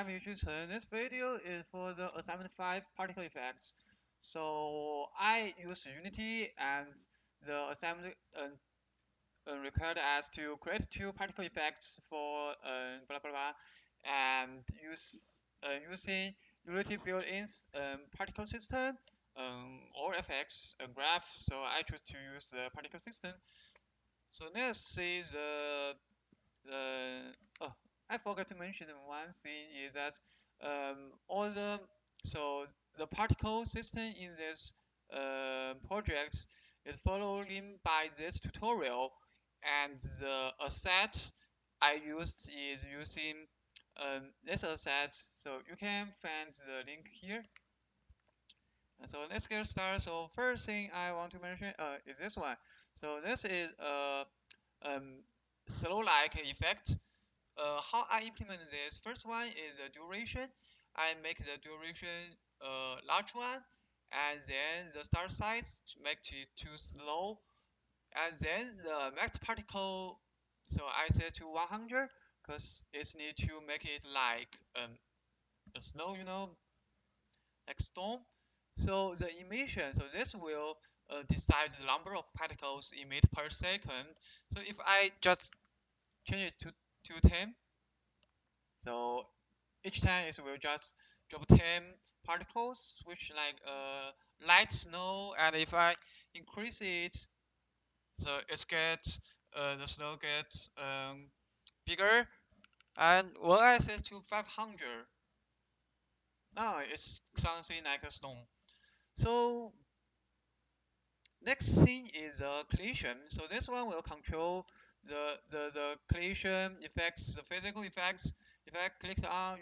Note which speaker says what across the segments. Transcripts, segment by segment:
Speaker 1: I'm Yuxi Chen. This video is for the assignment 5 particle effects. So I use Unity and the assignment required us to create two particle effects for blah blah blah and using Unity built-in particle system or FX graph. So I choose to use the particle system. So let's see oh, I forgot to mention one thing is that all the particle system in this project is following by this tutorial, and the asset I used is using this asset. So you can find the link here. So let's get started. So first thing I want to mention is this one. So this is a slow-like effect. How I implement this? First one is the duration. I make the duration large one, and then the start size make it too slow, and then the max particle. So I set to 100 because it's need to make it like a snow, like storm. So the emission, so this will decide the number of particles emit per second. So if I just change it to 10, so each time it will just drop 10 particles, which like light snow. And if I increase it, so the snow gets bigger. And when I set to 500, now it's something like a snow. So next thing is collision. So this one will control the collision effects, the physical effects. If I click on,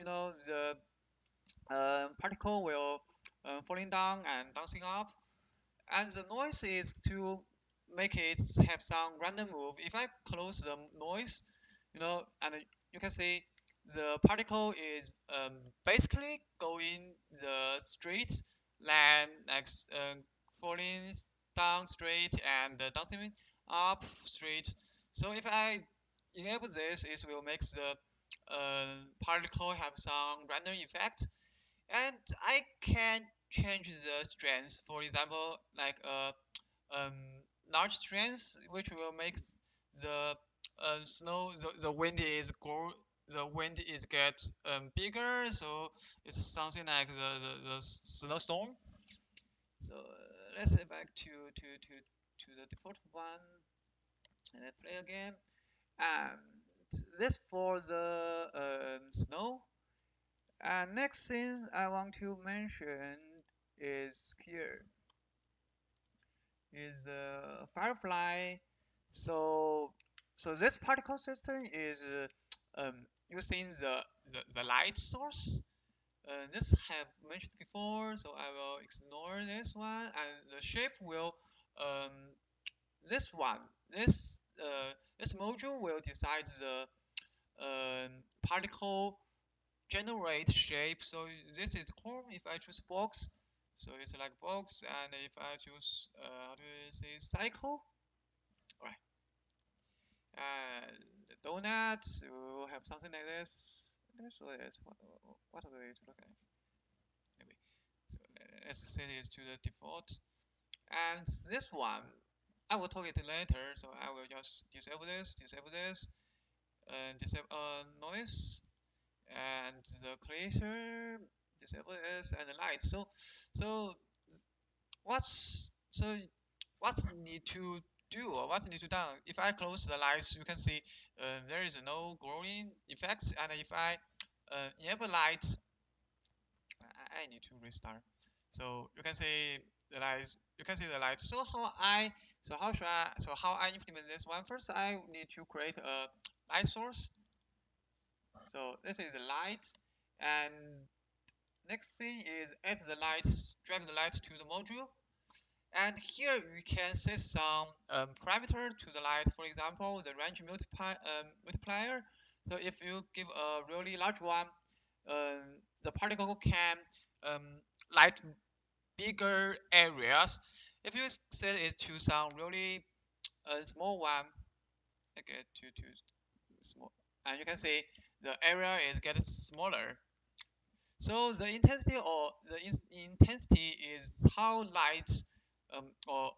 Speaker 1: the particle will falling down and bouncing up, and the noise is to make it have some random move. If I close the noise, and you can see the particle is basically going the straight line, like falling down straight and bouncing up straight. So if I enable this, it will make the particle have some random effect, and I can change the strength. For example, like um, large strength, which will make the snow, the wind is get bigger, so it's something like the snowstorm. So let's head back to the default one, and let's play again. And this for the snow. And next thing I want to mention is here is Firefly. So this particle system is using the light source. This have mentioned before, so I will ignore this one, and the shape will um, this one this module will decide the particle generate shape. So this is Chrome. If I choose box, so it's like box, and if I choose how do you say cycle, all right, and the donut will have something like this. So it's what are we to look at? Anyway, so let's set it to the default, and this one I will talk it later. So I will just disable this, and disable noise, and the creator disable this, and the light. So so what need to do, or what need to done? If I close the lights, you can see there is no glowing effect, and if I enable light, I need to restart. So you can see the lights. You can see the light. So how I implement this one? First, I need to create a light source. So this is the light, and next thing is add the light, drag the light to the module. And here you can set some parameter to the light. For example, the range multiplier. So if you give a really large one, um, the particle can um, light bigger areas. If you set it to some really small one, okay, to small, and you can see the area is getting smaller. So the intensity or intensity is how light or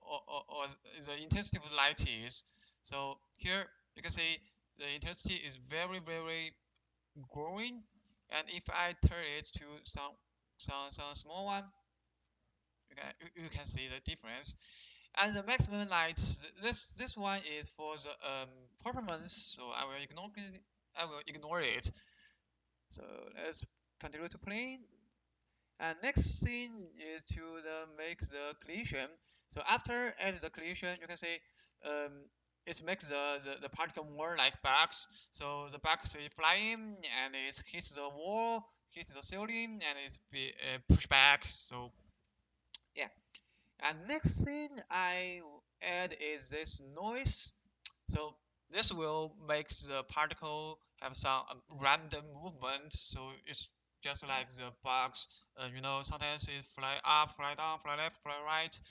Speaker 1: the intensity of light is. So here you can see the intensity is very growing, and if I turn it to some small one, you can see the difference. And the maximum light, this one is for the performance, so I will ignore it. So let's continue to play. And next thing is to make the collision. So after add the collision, you can see um, it makes the particle more like bugs. So the bugs is flying and it hits the wall, hits the ceiling, and it's be pushed back. So yeah. And next thing I add is this noise. So this will make the particle have some random movement. So it's just like the bugs. Sometimes it fly up, fly down, fly left, fly right,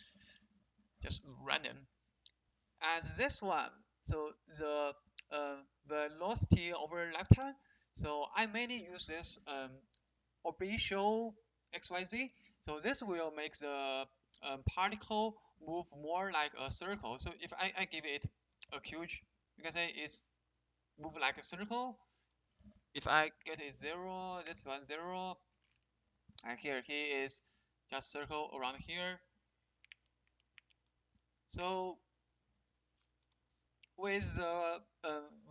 Speaker 1: just random. And this one, so the velocity over lifetime. So I mainly use this orbital XYZ. So this will make the particle move more like a circle. So if I give it a huge, you can say it's move like a circle. If I get it 0, this one 0, and here is just circle around here. So with the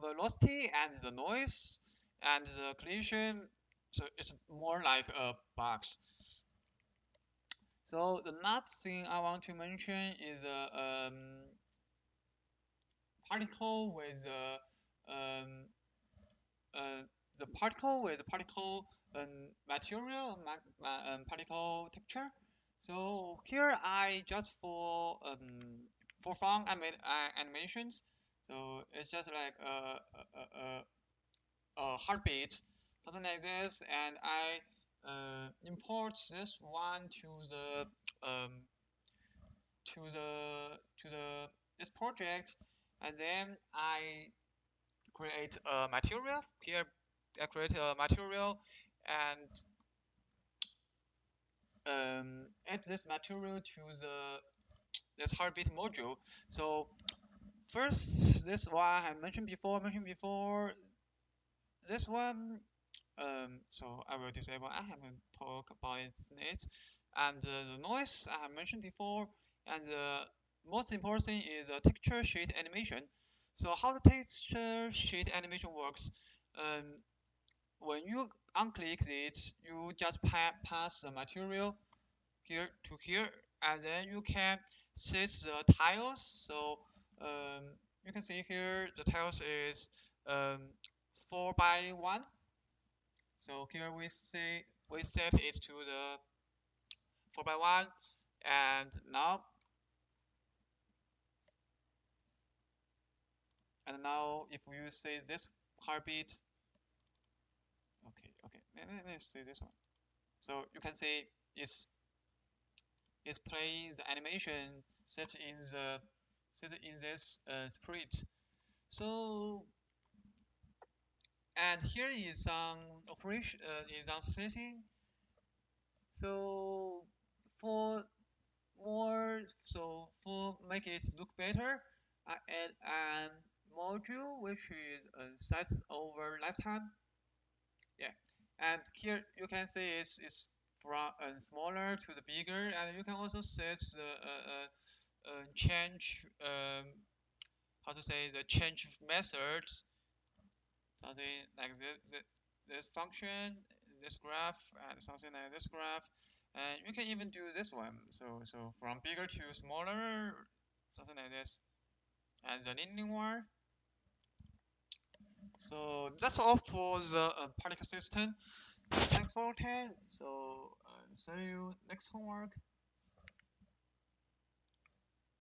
Speaker 1: velocity and the noise and the collision, so it's more like a box. So the last thing I want to mention is a particle with uh, the particle material particle texture. So here I just for fun I made animations. So it's just like a heartbeat, something like this, and I import this one um, to the this project, and then I create a material here. I create a material and add this material to this heartbeat module. So first, this one I mentioned before. This one, so I will disable. I haven't talked about it. And the noise I have mentioned before, and the most important thing is a texture sheet animation. So how the texture sheet animation works? Um, when you unclick it, you just pass the material here to here, and then you can set the tiles. So um, you can see here the tiles is 4 by 1. So here we set it to the 4 by 1, and now if you say this heartbeat, okay, let's see this one. So you can see it's it's playing the animation set in this sprite. So and here is some operation is some setting. So for for make it look better, I add an module which is size over lifetime. Yeah, and here you can see it's from smaller to the bigger, and you can also set the change how to say the change methods, something like this function, this graph, and something like this graph. And you can even do this one. So from bigger to smaller, something like this. And the linear one. So that's all for the particle system. Thanks for your time. So see you next homework.